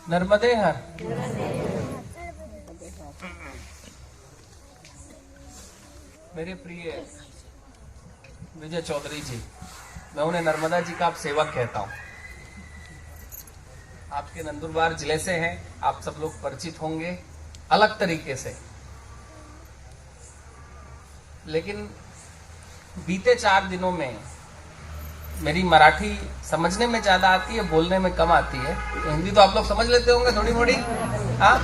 नर्मदे हर। मेरे प्रिय विजय चौधरी जी, मैं उन्हें नर्मदा जी का आप सेवक कहता हूं। आपके नंदुरबार जिले से हैं, आप सब लोग परिचित होंगे अलग तरीके से, लेकिन बीते 4 दिनों में मेरी मराठी समझने में ज्यादा आती है, बोलने में कम आती है। तो हिंदी तो आप लोग समझ लेते होंगे थोड़ी मोड़ी, हाँ।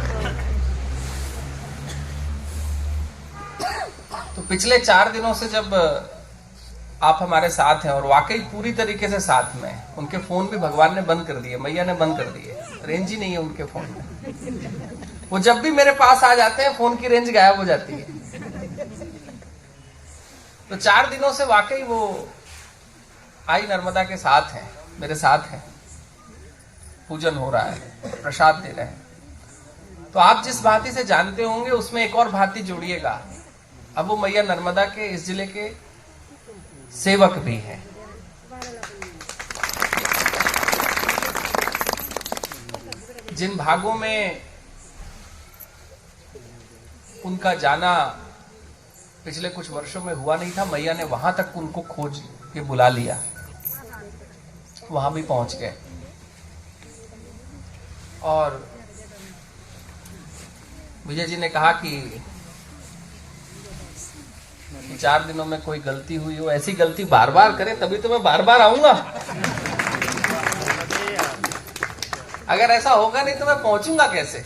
तो पिछले 4 दिनों से जब आप हमारे साथ हैं, और वाकई पूरी तरीके से साथ में, उनके फोन भी भगवान ने बंद कर दिए, मैया ने बंद कर दिए, रेंज ही नहीं है उनके फोन में। वो जब भी मेरे पास आ जाते हैं फोन की रेंज गायब हो जाती है। तो 4 दिनों से वाकई वो आई नर्मदा के साथ हैं, मेरे साथ हैं, पूजन हो रहा है, प्रसाद दे रहे हैं। तो आप जिस भांति से जानते होंगे उसमें एक और भांति जोड़िएगा, अब वो मैया नर्मदा के इस जिले के सेवक भी हैं। जिन भागों में उनका जाना पिछले कुछ वर्षों में हुआ नहीं था, मैया ने वहां तक उनको खोज के बुला लिया, वहां भी पहुंच गए। और विजय जी ने कहा कि 4 दिनों में कोई गलती हुई हो, ऐसी गलती बार बार करे तभी तो मैं बार बार आऊंगा। अगर ऐसा होगा नहीं तो मैं पहुंचूंगा कैसे।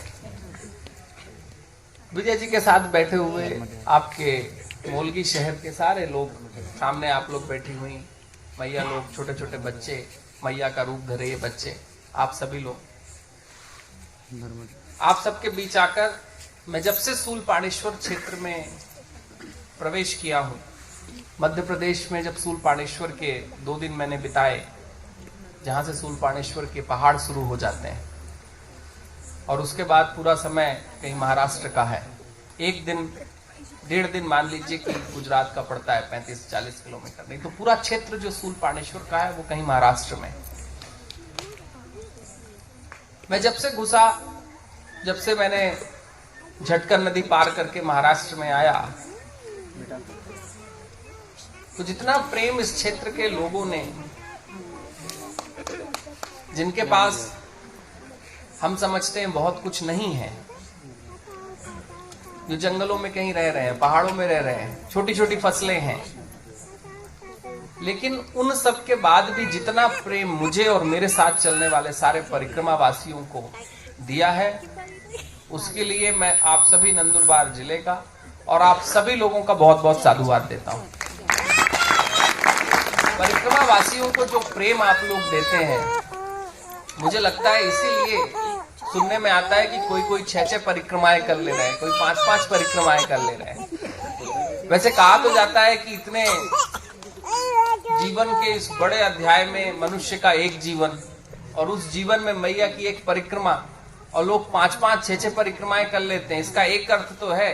विजय जी के साथ बैठे हुए आपके मोलगी शहर के सारे लोग, सामने आप लोग बैठी हुई मैया लोग, छोटे छोटे बच्चे, मैया का रूप धरे ये बच्चे, आप सभी लोग, आप सबके बीच आकर मैं जब से शूलपाणेश्वर क्षेत्र में प्रवेश किया हूं, मध्य प्रदेश में जब शूलपाणेश्वर के 2 दिन मैंने बिताए, जहां से शूलपाणेश्वर के पहाड़ शुरू हो जाते हैं, और उसके बाद पूरा समय कहीं महाराष्ट्र का है, 1 दिन 1.5 दिन मान लीजिए कि गुजरात का पड़ता है 35-40 किलोमीटर, नहीं तो पूरा क्षेत्र जो शूलपाणेश्वर का है वो कहीं महाराष्ट्र में। मैं जब से घुसा, जब से मैंने झटकर नदी पार करके महाराष्ट्र में आया, तो जितना प्रेम इस क्षेत्र के लोगों ने, जिनके पास हम समझते हैं बहुत कुछ नहीं है, जो जंगलों में कहीं रह रहे हैं, पहाड़ों में रह रहे हैं, छोटी छोटी फसलें हैं, लेकिन उन सब के बाद भी जितना प्रेम मुझे और मेरे साथ चलने वाले सारे परिक्रमा वासियों को दिया है, उसके लिए मैं आप सभी नंदुरबार जिले का और आप सभी लोगों का बहुत बहुत साधुवाद देता हूं। परिक्रमा वासियों को जो प्रेम आप लोग देते हैं, मुझे लगता है इसीलिए सुनने में आता है कि कोई 6 परिक्रमाएं कर ले रहे हैं, कोई 5 परिक्रमाएं कर ले रहे हैं। वैसे कहा तो जाता है कि इतने जीवन के इस बड़े अध्याय में मनुष्य का एक जीवन, और उस जीवन में मैया की एक परिक्रमा, और लोग 5-5, 6 परिक्रमाएं कर लेते हैं। इसका एक अर्थ तो है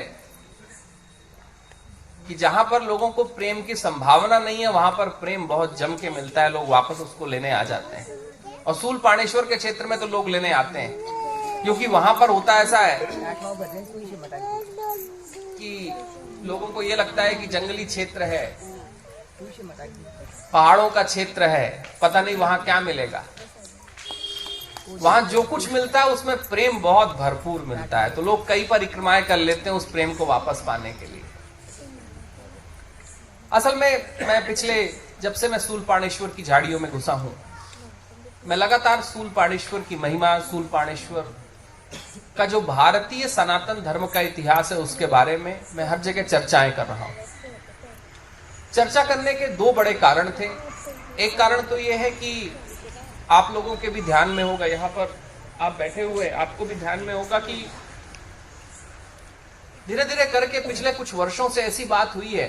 कि जहां पर लोगों को प्रेम की संभावना नहीं है, वहां पर प्रेम बहुत जम के मिलता है, लोग वापस उसको लेने आ जाते हैं। और शूलपाणेश्वर के क्षेत्र में तो लोग लेने आते हैं, क्योंकि वहां पर होता ऐसा है कि लोगों को ये लगता है कि जंगली क्षेत्र है, पहाड़ों का क्षेत्र है, पता नहीं वहां क्या मिलेगा। वहां जो कुछ मिलता है उसमें प्रेम बहुत भरपूर मिलता है, तो लोग कई परिक्रमाएं कर लेते हैं उस प्रेम को वापस पाने के लिए। असल में मैं पिछले, जब से मैं शूलपाणेश्वर की झाड़ियों में घुसा हूं, मैं लगातार शूलपाणेश्वर की महिमा, शूलपाणेश्वर का जो भारतीय सनातन धर्म का इतिहास है उसके बारे में मैं हर जगह चर्चाएं कर रहा हूं। चर्चा करने के 2 बड़े कारण थे। एक कारण तो यह है कि आप लोगों के भी ध्यान में होगा, यहाँ पर आप बैठे हुए, आपको भी ध्यान में होगा कि धीरे धीरे करके पिछले कुछ वर्षों से ऐसी बात हुई है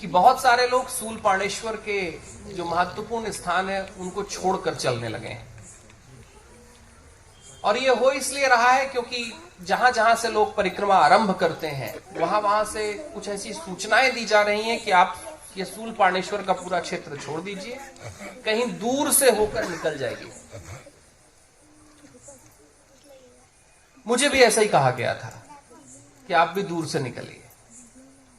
कि बहुत सारे लोग शूलपाणेश्वर के जो महत्वपूर्ण स्थान है उनको छोड़कर चलने लगे हैं। और ये हो इसलिए रहा है क्योंकि जहां जहां से लोग परिक्रमा आरंभ करते हैं, वहां वहां से कुछ ऐसी सूचनाएं दी जा रही हैं कि आप ये शूलपाणेश्वर का पूरा क्षेत्र छोड़ दीजिए, कहीं दूर से होकर निकल जाएगी। मुझे भी ऐसा ही कहा गया था कि आप भी दूर से निकलिए।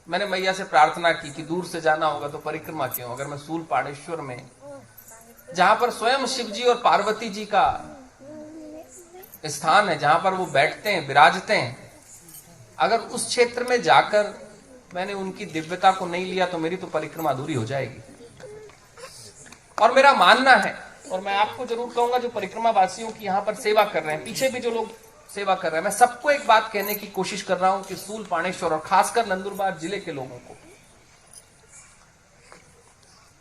मैंने मैया से प्रार्थना की कि दूर से जाना होगा तो परिक्रमा क्यों, अगर मैं शूलपाणेश्वर में, जहां पर स्वयं शिव जी और पार्वती जी का स्थान है, जहां पर वो बैठते हैं, विराजते हैं, अगर उस क्षेत्र में जाकर मैंने उनकी दिव्यता को नहीं लिया तो मेरी तो परिक्रमा अधूरी हो जाएगी। और मेरा मानना है, और मैं आपको जरूर कहूंगा जो परिक्रमा वासियों की यहां पर सेवा कर रहे हैं, पीछे भी जो लोग सेवा कर रहे हैं, मैं सबको एक बात कहने की कोशिश कर रहा हूं कि शूलपाणेश्वर और खासकर नंदुरबार जिले के लोगों को,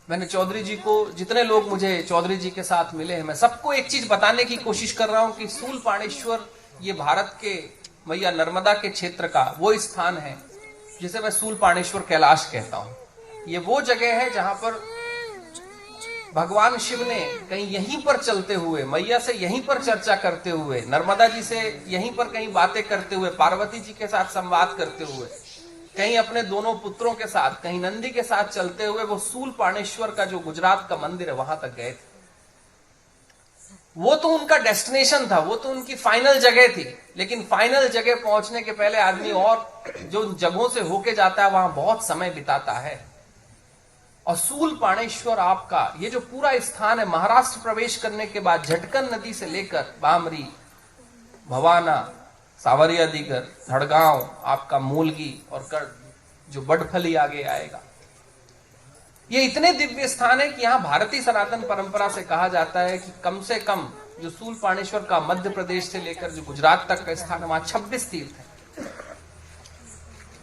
मैंने चौधरी जी को, जितने लोग मुझे चौधरी जी के साथ मिले हैं, मैं सबको एक चीज बताने की कोशिश कर रहा हूं कि शूलपाणेश्वर ये भारत के मैया नर्मदा के क्षेत्र का वो स्थान है जिसे मैं शूलपाणेश्वर कैलाश कहता हूं। ये वो जगह है जहां पर भगवान शिव ने कहीं यहीं पर चलते हुए, मैया से यहीं पर चर्चा करते हुए, नर्मदा जी से यहीं पर कहीं बातें करते हुए, पार्वती जी के साथ संवाद करते हुए, कहीं अपने दोनों पुत्रों के साथ, कहीं नंदी के साथ चलते हुए वो शूलपाणेश्वर का जो गुजरात का मंदिर है वहां तक गए थे। वो तो उनका डेस्टिनेशन था, वो तो उनकी फाइनल जगह थी। लेकिन फाइनल जगह पहुंचने के पहले आदमी और जो जगहों से होके जाता है वहां बहुत समय बिताता है। और शूलपाणेश्वर आपका ये जो पूरा स्थान है, महाराष्ट्र प्रवेश करने के बाद झटकन नदी से लेकर बामरी, भवाना, सावरिया दीगर, धड़गांव, आपका मूलगी और जो बडफली आगे आएगा, ये इतने दिव्य स्थान है कि यहां भारतीय सनातन परंपरा से कहा जाता है कि कम से कम जो शूलपाणेश्वर का मध्य प्रदेश से लेकर जो गुजरात तक का स्थान है, वहां 26 तीर्थ है।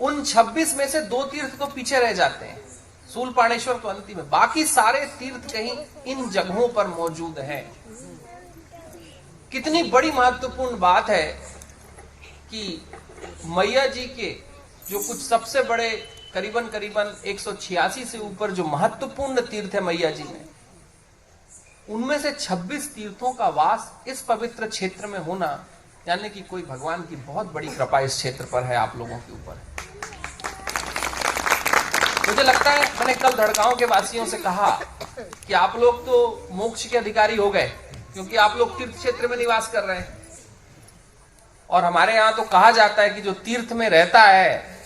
उन 26 में से 2 तीर्थ तो पीछे रह जाते हैं, शूलपाणेश्वर तो अंतिम है, बाकी सारे तीर्थ कहीं इन जगहों पर मौजूद हैं। कितनी बड़ी महत्वपूर्ण बात है कि मैया जी के जो कुछ सबसे बड़े करीबन 186 से ऊपर जो महत्वपूर्ण तीर्थ है मैया जी में, उनमें से 26 तीर्थों का वास इस पवित्र क्षेत्र में होना, यानी कि कोई भगवान की बहुत बड़ी कृपा इस क्षेत्र पर है, आप लोगों के ऊपर। मुझे लगता है, मैंने कल धड़गांव के वासियों से कहा कि आप लोग तो मोक्ष के अधिकारी हो गए क्योंकि आप लोग तीर्थ क्षेत्र में निवास कर रहे हैं। और हमारे यहां तो कहा जाता है कि जो तीर्थ में रहता है,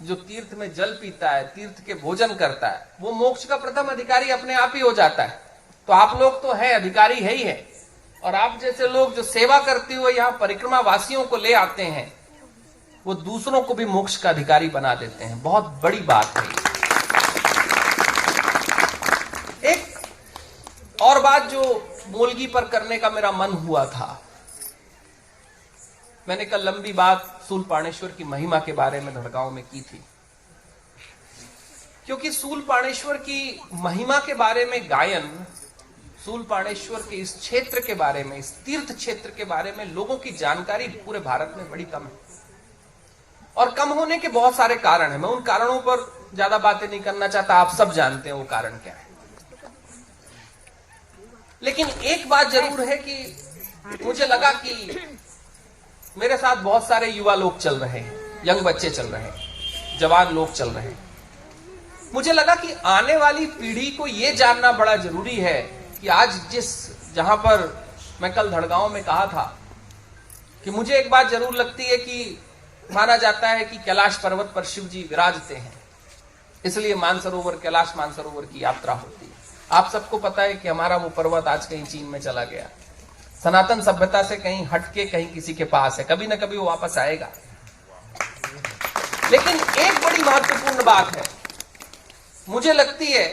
जो तीर्थ में जल पीता है, तीर्थ के भोजन करता है, वो मोक्ष का प्रथम अधिकारी अपने आप ही हो जाता है। तो आप लोग तो है, अधिकारी है ही है। और आप जैसे लोग जो सेवा करते हुए यहाँ परिक्रमा वासियों को ले आते हैं, वो दूसरों को भी मोक्ष का अधिकारी बना देते हैं। बहुत बड़ी बात है। एक और बात जो मूलगी पर करने का मेरा मन हुआ था, मैंने कल लंबी बात शूलपाणेश्वर की महिमा के बारे में धड़गांव में की थी, क्योंकि शूलपाणेश्वर की महिमा के बारे में गायन, शूलपाणेश्वर के इस क्षेत्र के बारे में, इस तीर्थ क्षेत्र के बारे में लोगों की जानकारी पूरे भारत में बड़ी कम है। और कम होने के बहुत सारे कारण हैं, मैं उन कारणों पर ज्यादा बातें नहीं करना चाहता, आप सब जानते हैं वो कारण क्या है। लेकिन एक बात जरूर है कि मुझे लगा कि मेरे साथ बहुत सारे युवा लोग चल रहे हैं, यंग बच्चे चल रहे हैं, जवान लोग चल रहे हैं। मुझे लगा कि आने वाली पीढ़ी को यह जानना बड़ा जरूरी है कि आज जहां पर मैं कल धड़गांव में कहा था कि मुझे एक बात जरूर लगती है कि माना जाता है कि कैलाश पर्वत पर शिव जी विराजते हैं, इसलिए मानसरोवर, कैलाश मानसरोवर की यात्रा होती है। आप सबको पता है कि हमारा वो पर्वत आज कहीं चीन में चला गया, सनातन सभ्यता से कहीं हटके कहीं किसी के पास है, कभी ना कभी वो वापस आएगा। लेकिन एक बड़ी महत्वपूर्ण बात है, मुझे लगती है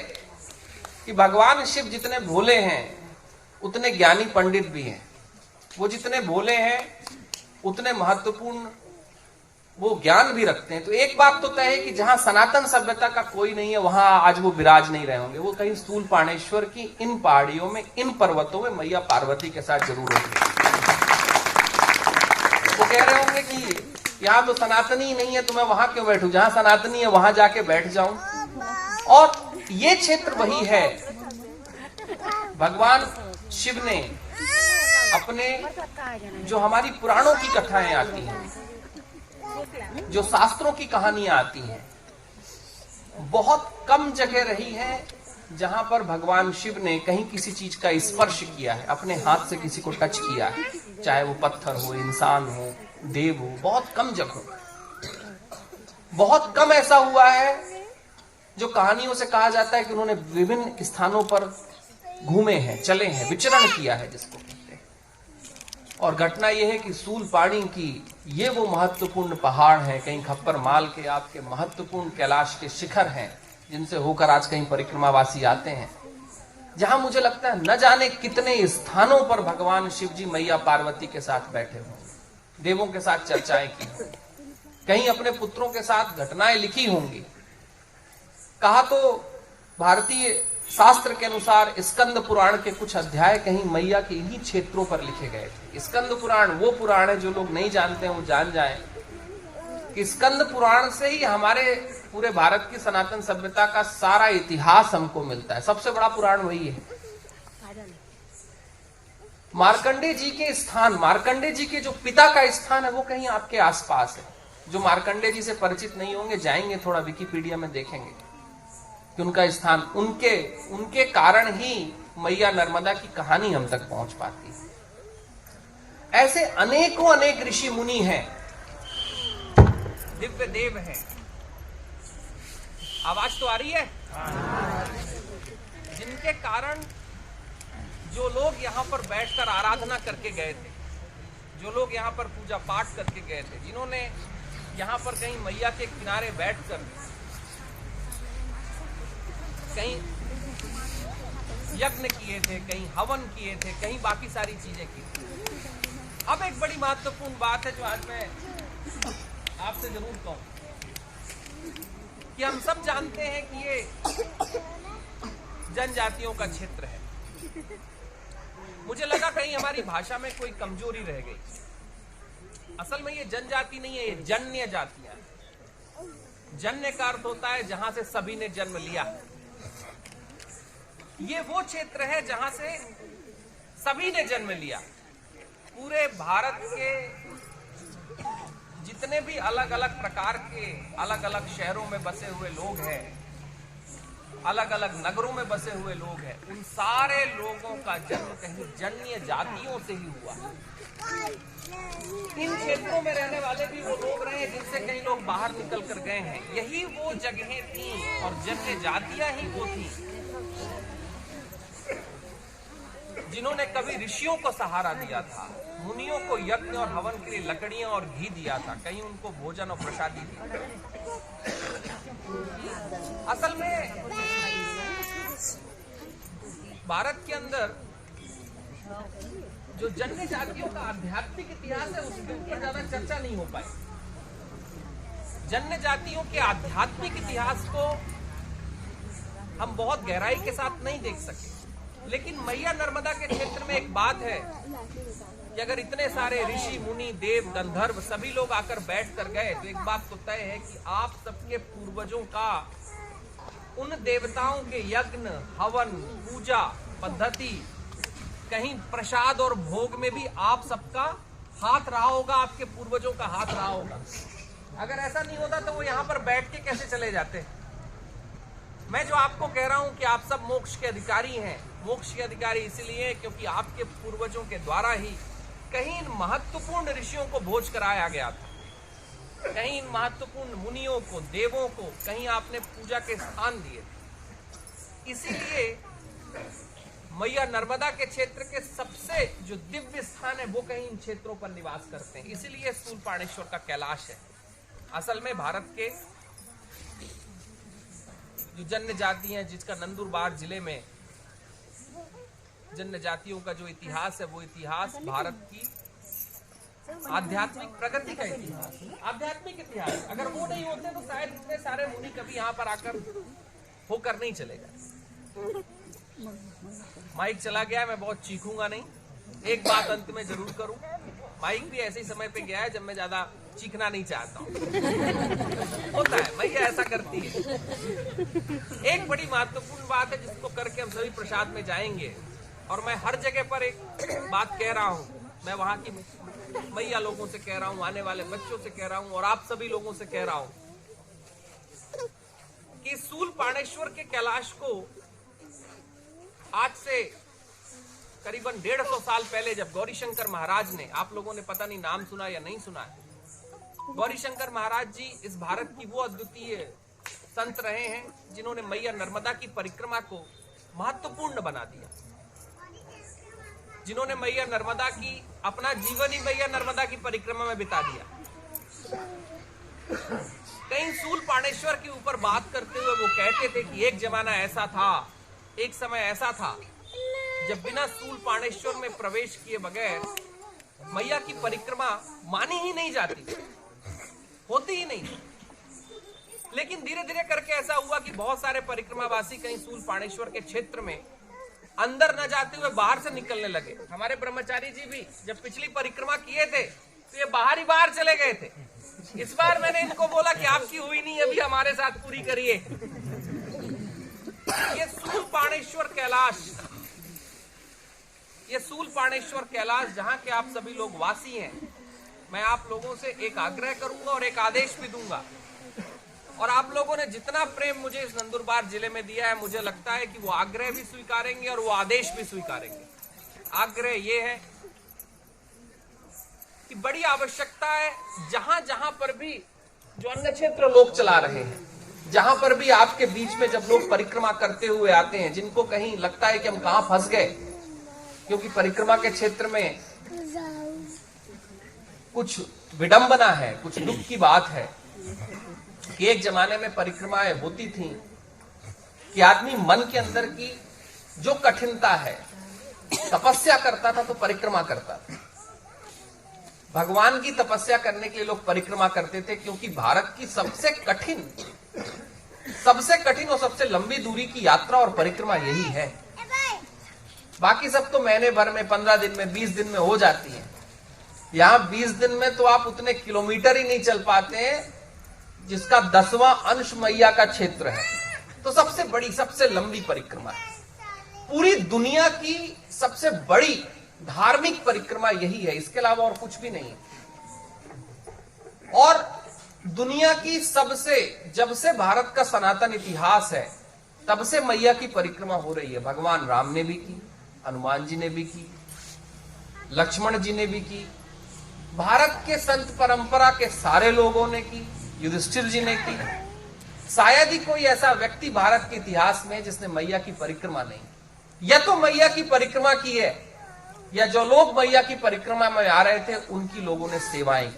कि भगवान शिव जितने भोले हैं उतने ज्ञानी पंडित भी हैं। वो जितने भोले हैं उतने महत्वपूर्ण वो ज्ञान भी रखते हैं। तो एक बात तो तय है कि जहां सनातन सभ्यता का कोई नहीं है वहां आज वो विराज नहीं रहे होंगे, वो कहीं शूलपाणेश्वर की इन पहाड़ियों में, इन पर्वतों में मैया पार्वती के साथ जरूर होंगे। वो कह रहे होंगे कि यहाँ तो सनातनी नहीं है तो मैं वहां क्यों बैठूं, जहां सनातनी है वहां जाके बैठ जाऊं। और ये क्षेत्र वही है, भगवान शिव ने अपने जो हमारी पुराणों की कथाएं आती हैं, जो शास्त्रों की कहानियां आती हैं, बहुत कम जगह रही है जहां पर भगवान शिव ने कहीं किसी चीज का स्पर्श किया है, अपने हाथ से किसी को टच किया है, चाहे वो पत्थर हो, इंसान हो, देव हो, बहुत कम जगहों, बहुत कम ऐसा हुआ है जो कहानियों से कहा जाता है कि उन्होंने विभिन्न स्थानों पर घूमे हैं, चले हैं, विचरण किया है जिसको कहते हैं। और घटना यह है कि सूलपाणी की ये वो महत्वपूर्ण पहाड़ है, कहीं खप्पर माल के आपके महत्वपूर्ण कैलाश के शिखर हैं, जिनसे होकर आज कहीं परिक्रमावासी आते हैं, जहां मुझे लगता है न जाने कितने स्थानों पर भगवान शिव जी मैया पार्वती के साथ बैठे होंगे, देवों के साथ चर्चाएं की होंगी, कहीं अपने पुत्रों के साथ घटनाएं लिखी होंगी। कहा तो भारतीय शास्त्र के अनुसार स्कंद पुराण के कुछ अध्याय कहीं मैया के इन्हीं क्षेत्रों पर लिखे गए थे। स्कंद पुराण वो पुराण है, जो लोग नहीं जानते हैं वो जान जाएं कि स्कंद पुराण से ही हमारे पूरे भारत की सनातन सभ्यता का सारा इतिहास हमको मिलता है। सबसे बड़ा पुराण वही है। मार्कंडे जी के स्थान, मार्कंडे जी के जो पिता का स्थान है वो कहीं आपके आसपास है। जो मार्कंडे जी से परिचित नहीं होंगे, जाएंगे थोड़ा विकिपीडिया में देखेंगे कि उनका स्थान, उनके कारण ही मैया नर्मदा की कहानी हम तक पहुंच पाती है। ऐसे अनेकों अनेक ऋषि मुनि हैं, दिव्य देव हैं। आवाज तो आ रही है? जिनके कारण जो लोग यहां पर बैठकर आराधना करके गए थे, जो लोग यहां पर पूजा पाठ करके गए थे, जिन्होंने यहां पर कहीं मैया के किनारे बैठकर कहीं यज्ञ किए थे, कहीं हवन किए थे, कहीं बाकी सारी चीजें की थी। अब एक बड़ी महत्वपूर्ण बात है जो आज मैं आपसे जरूर कहूं कि हम सब जानते हैं कि ये जनजातियों का क्षेत्र है। मुझे लगा कहीं हमारी भाषा में कोई कमजोरी रह गई। असल में ये जनजाति नहीं है, ये जन्य जातियां। जन्य का अर्थ होता है जहां से सभी ने जन्म लिया। ये वो क्षेत्र है जहां से सभी ने जन्म लिया। पूरे भारत के जितने भी अलग अलग प्रकार के अलग अलग शहरों में बसे हुए लोग हैं, अलग अलग नगरों में बसे हुए लोग हैं, उन सारे लोगों का जन्म कहीं जन्य जातियों से ही हुआ। इन क्षेत्रों में रहने वाले भी वो लोग रहे जिनसे कई लोग बाहर निकल कर गए हैं। यही वो जगहें थी और जन्य जातियां ही वो थी जिन्होंने कभी ऋषियों को सहारा दिया था, मुनियों को यज्ञ और हवन के लिए लकड़ियां और घी दिया था, कहीं उनको भोजन और प्रसादी दी। असल में भारत के अंदर जो जन्य जातियों का आध्यात्मिक इतिहास है उसके ऊपर ज्यादा चर्चा नहीं हो पाई। जन्य जातियों के आध्यात्मिक इतिहास को हम बहुत गहराई के साथ नहीं देख सके, लेकिन मैया नर्मदा के क्षेत्र में एक बात है कि अगर इतने सारे ऋषि मुनि देव गंधर्व सभी लोग आकर बैठ कर गए तो एक बात तो तय है कि आप सबके पूर्वजों का उन देवताओं के यज्ञ हवन पूजा पद्धति, कहीं प्रसाद और भोग में भी आप सबका हाथ रहा होगा, आपके पूर्वजों का हाथ रहा होगा। अगर ऐसा नहीं होता तो वो यहां पर बैठ के कैसे चले जाते? मैं जो आपको कह रहा हूं कि आप सब मोक्ष के अधिकारी हैं, मोक्ष के अधिकारी इसलिए क्योंकि आपके पूर्वजों के द्वारा ही कहीं इन महत्वपूर्ण ऋषियों को भोज कराया गया था, कहीं इन महत्वपूर्ण मुनियों को, देवों को कहीं आपने पूजा के स्थान दिए थे। इसीलिए मैया नर्मदा के क्षेत्र के सबसे जो दिव्य स्थान है वो कहीं इन क्षेत्रों पर निवास करते हैं। इसीलिए शूलपाणेश्वर का कैलाश है। असल में भारत के जो जन्य जाति हैं, जिसका नंदुरबार जिले में जन्य जातियों का जो इतिहास है वो इतिहास भारत की आध्यात्मिक प्रगति का इतिहास, आध्यात्मिक इतिहास। अगर वो नहीं होते तो शायद इतने सारे मुनि कभी यहाँ पर आकर होकर नहीं चलेगा। माइक चला गया, मैं बहुत चीखूंगा नहीं। एक बात अंत में जरूर करूं, माइक भी ऐसे ही समय पे गया है जब मैं ज्यादा चीखना नहीं चाहता हूं। होता है, मैया ऐसा करती है। एक बड़ी महत्वपूर्ण बात है जिसको करके हम सभी प्रसाद में जाएंगे, और मैं हर जगह पर एक बात कह रहा हूं, मैं वहां की मैया लोगों से कह रहा हूं, आने वाले बच्चों से कह रहा हूं और आप सभी लोगों से कह रहा हूं कि शूलपाणेश्वर के कैलाश को आज से करीबन 150 साल पहले जब गौरीशंकर महाराज ने, आप लोगों ने पता नहीं नाम सुना या नहीं सुना है, गौरीशंकर महाराज जी इस भारत की वो अद्वितीय संत रहे हैं जिन्होंने मैया नर्मदा की परिक्रमा को महत्वपूर्ण बना दिया, जिन्होंने मैया नर्मदा की, अपना जीवन ही मैया नर्मदा की परिक्रमा में बिता दिया। कहीं सूल पाणेश्वर के ऊपर बात करते हुए वो कहते थे कि एक जमाना ऐसा था, एक समय ऐसा था जब बिना सूल पाणेश्वर में प्रवेश किए बगैर मैया की परिक्रमा मानी ही नहीं जाती, होती ही नहीं। लेकिन धीरे धीरे करके ऐसा हुआ कि बहुत सारे परिक्रमावासी कहीं सूल पाणेश्वर के क्षेत्र में अंदर न जाते हुए बाहर से निकलने लगे। हमारे ब्रह्मचारी जी भी जब पिछली परिक्रमा किए थे तो ये बाहर ही बाहर चले गए थे। इस बार मैंने इनको बोला कि आपकी हुई नहीं, अभी हमारे साथ पूरी करिए। ये सूल पाणेश्वर कैलाश, ये सूल पाणेश्वर कैलाश जहां के आप सभी लोग वासी हैं, मैं आप लोगों से एक आग्रह करूंगा और एक आदेश भी दूंगा। और आप लोगों ने जितना प्रेम मुझे इस नंदुरबार जिले में दिया है, मुझे लगता है कि वो आग्रह भी स्वीकारेंगे और वो आदेश भी स्वीकारेंगे। आग्रह ये है कि बड़ी आवश्यकता है, जहां जहां पर भी जो अन्य क्षेत्र लोग चला रहे हैं, जहां पर भी आपके बीच में जब लोग परिक्रमा करते हुए आते हैं, जिनको कहीं लगता है कि हम कहां फंस गए, क्योंकि परिक्रमा के क्षेत्र में कुछ विडंबना है, कुछ दुख की बात है कि एक जमाने में परिक्रमाएं होती थी कि आदमी मन के अंदर की जो कठिनता है, तपस्या करता था तो परिक्रमा करता था। भगवान की तपस्या करने के लिए लोग परिक्रमा करते थे, क्योंकि भारत की सबसे कठिन और सबसे लंबी दूरी की यात्रा और परिक्रमा यही है। बाकी सब तो महीने भर में, 15 दिन में, 20 दिन में हो जाती है। यहां 20 दिन में तो आप उतने किलोमीटर ही नहीं चल पाते हैं जिसका 10वां अंश मैया का क्षेत्र है। तो सबसे बड़ी, सबसे लंबी परिक्रमा है। पूरी दुनिया की सबसे बड़ी धार्मिक परिक्रमा यही है, इसके अलावा और कुछ भी नहीं है। और दुनिया की सबसे, जब से भारत का सनातन इतिहास है तब से मैया की परिक्रमा हो रही है। भगवान राम ने भी की, हनुमान जी ने भी की, लक्ष्मण जी ने भी की, भारत के संत परंपरा के सारे लोगों ने की, युधिष्ठिर जी ने की। शायद ही कोई ऐसा व्यक्ति भारत के इतिहास में जिसने मैया की परिक्रमा नहीं की। या तो मैया की परिक्रमा की है, या जो लोग मैया की परिक्रमा में आ रहे थे उनकी लोगों ने सेवाएं की।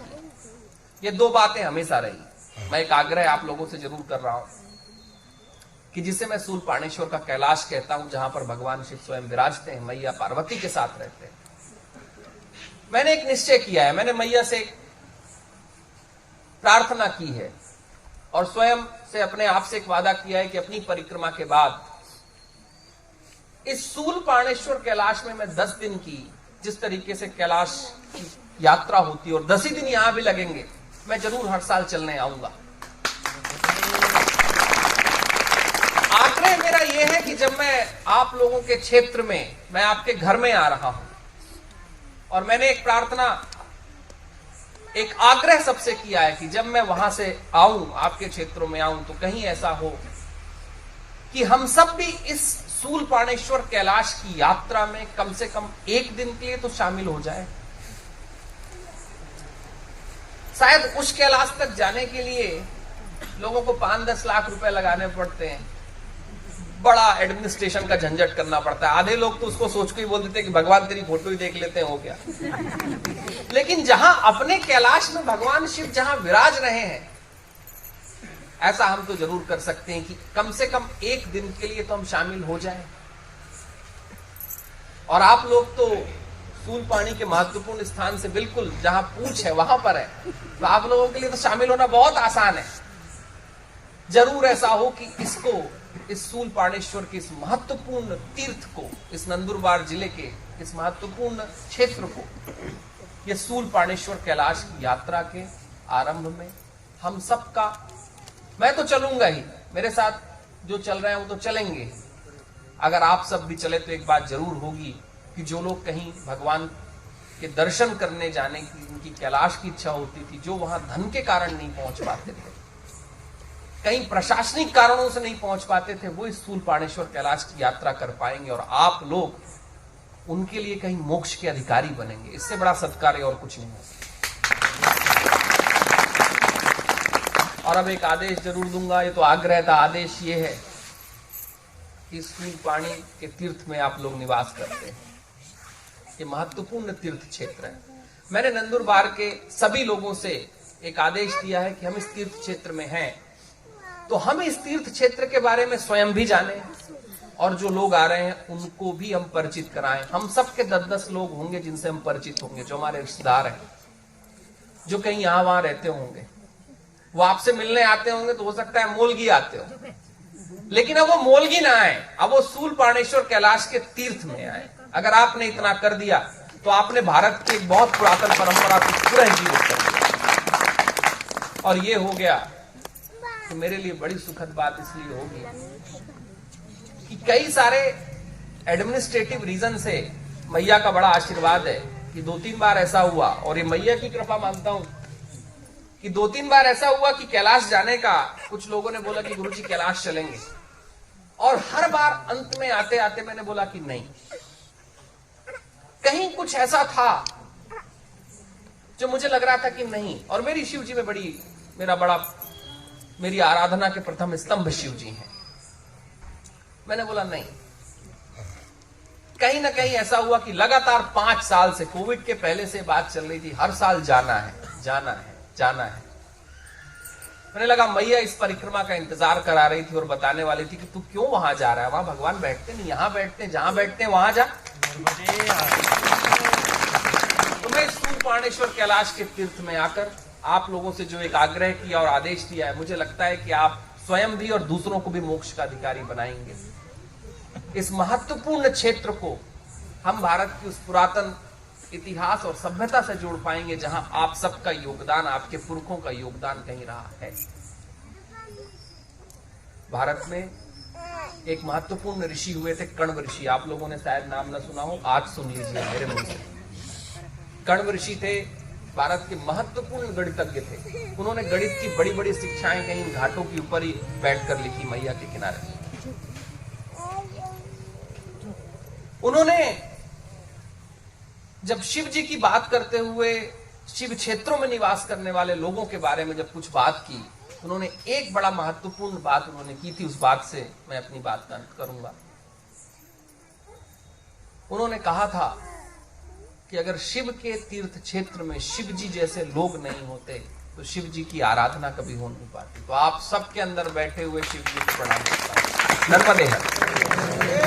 ये दो बातें हमेशा रही। मैं एक आग्रह आप लोगों से जरूर कर रहा हूं कि जिसे मैं सूल पाणेश्वर का कैलाश कहता हूं, जहां पर भगवान शिव स्वयं विराजते हैं, मैया पार्वती के साथ रहते हैं। मैंने एक निश्चय किया है, मैंने मैया से प्रार्थना की है और स्वयं से अपने आप से एक वादा किया है कि अपनी परिक्रमा के बाद इस सूल पाणेश्वर कैलाश में मैं 10 दिन की, जिस तरीके से कैलाश की यात्रा होती है और 10 ही दिन यहां भी लगेंगे, मैं जरूर हर साल चलने आऊंगा। आग्रह मेरा यह है कि जब मैं आप लोगों के क्षेत्र में, मैं आपके घर में आ रहा हूं, और मैंने एक प्रार्थना, एक आग्रह सबसे किया है कि जब मैं वहां से आऊं, आपके क्षेत्रों में आऊं, तो कहीं ऐसा हो कि हम सब भी इस सूल पाणेश्वर कैलाश की यात्रा में कम से कम एक दिन के लिए तो शामिल हो जाए। शायद उस कैलाश तक जाने के लिए लोगों को 5-10 लाख रुपए लगाने पड़ते हैं, बड़ा एडमिनिस्ट्रेशन का झंझट करना पड़ता है। आधे लोग तो उसको सोच के ही बोल देते हैं कि भगवान तेरी फोटो ही देख लेते हैं, हो गया। लेकिन जहां अपने कैलाश में भगवान शिव जहां विराज रहे हैं, ऐसा हम तो जरूर कर सकते हैं कि कम से कम एक दिन के लिए तो हम शामिल हो जाएं। और आप लोग तो सूल पानी के महत्वपूर्ण स्थान से बिल्कुल जहां पूछ है वहां पर है, तो आप लोगों के लिए तो शामिल होना बहुत आसान है। जरूर ऐसा हो कि इसको, इस सूल पाणेश्वर के इस महत्वपूर्ण तीर्थ को, इस नंदुरबार जिले के इस महत्वपूर्ण क्षेत्र को, ये सूल पाणेश्वर कैलाश की यात्रा के आरंभ में हम सबका, मैं तो चलूंगा ही, मेरे साथ जो चल रहे हैं वो तो चलेंगे। अगर आप सब भी चले तो एक बात जरूर होगी कि जो लोग कहीं भगवान के दर्शन करने जाने की, उनकी कैलाश की इच्छा होती थी, जो वहां धन के कारण नहीं पहुंच पाते थे, कहीं प्रशासनिक कारणों से नहीं पहुंच पाते थे, वो इस सूल पाणेश्वर कैलाश की यात्रा कर पाएंगे। और आप लोग उनके लिए कहीं मोक्ष के अधिकारी बनेंगे। इससे बड़ा सत्कार्य और कुछ नहीं हो सकता। और अब एक आदेश जरूर दूंगा, ये तो आग्रह था, आदेश ये है कि सूलपाणी के तीर्थ में आप लोग निवास करते हैं। ये महत्वपूर्ण तीर्थ क्षेत्र है। मैंने नंदुरबार के सभी लोगों से एक आदेश दिया है कि हम इस तीर्थ क्षेत्र में हैं, तो हम इस तीर्थ क्षेत्र के बारे में स्वयं भी जाने और जो लोग आ रहे हैं उनको भी हम परिचित कराएं। हम सब के 10-10 लोग होंगे जिनसे हम परिचित होंगे, जो हमारे रिश्तेदार हैं, जो कहीं यहां वहां रहते होंगे। वो आपसे मिलने आते होंगे तो हो सकता है मोलगी आते हो, लेकिन अब वो मोलगी ना आए, अब वो सूलपाणेश्वर कैलाश के तीर्थ में आए। अगर आपने इतना कर दिया तो आपने भारत की एक बहुत पुरातन परंपरा को पुनः जीवित कर दिया। और ये हो गया तो मेरे लिए बड़ी सुखद बात इसलिए होगी कि कई सारे एडमिनिस्ट्रेटिव रीजन से मैया का बड़ा आशीर्वाद है कि 2-3 बार ऐसा हुआ, और ये मैया की कृपा मानता हूं कि 2-3 बार ऐसा हुआ कि कैलाश जाने का कुछ लोगों ने बोला कि गुरुजी कैलाश चलेंगे, और हर बार अंत में आते आते मैंने बोला कि नहीं। कहीं कुछ ऐसा था जो मुझे लग रहा था कि नहीं, और मेरी शिव जी में मेरी आराधना के प्रथम स्तंभ शिव जी हैं। मैंने बोला नहीं। कहीं ना कहीं ऐसा हुआ कि लगातार 5 साल से, कोविड के पहले से बात चल रही थी, हर साल जाना है जाना है जाना है। मैंने लगा मैया इस परिक्रमा का इंतजार करा रही थी और बताने वाली थी कि तू क्यों वहां जा रहा है, वहां भगवान बैठते नहीं, यहां बैठते, जहां बैठते हैं वहां जा। तो मैं सूलपाणेश्वर कैलाश के तीर्थ में आकर आप लोगों से जो एक आग्रह किया और आदेश दिया है, मुझे लगता है कि आप स्वयं भी और दूसरों को भी मोक्ष का अधिकारी बनाएंगे। इस महत्वपूर्ण क्षेत्र को हम भारत की उस पुरातन इतिहास और सभ्यता से जोड़ पाएंगे जहां आप सबका योगदान, आपके पुरखों का योगदान कहीं रहा है। भारत में एक महत्वपूर्ण ऋषि हुए थे, कण्व ऋषि। आप लोगों ने शायद नाम न सुना हो, आज सुन लीजिए मेरे मुंह से। कण्व ऋषि थे, भारत के महत्वपूर्ण गणितज्ञ थे। उन्होंने गणित की बड़ी बड़ी शिक्षाएं कहीं घाटों के ऊपर ही बैठकर लिखी, मैया के किनारे। उन्होंने जब शिव जी की बात करते हुए शिव क्षेत्रों में निवास करने वाले लोगों के बारे में जब कुछ बात की, उन्होंने एक बड़ा महत्वपूर्ण बात उन्होंने की थी। उस बात से मैं अपनी बात का अंत करूंगा। उन्होंने कहा था कि अगर शिव के तीर्थ क्षेत्र में शिव जी जैसे लोग नहीं होते तो शिव जी की आराधना कभी हो नहीं पाती। तो आप सबके अंदर बैठे हुए शिव जी को प्रणाम करता हूं। नर्मदे हर।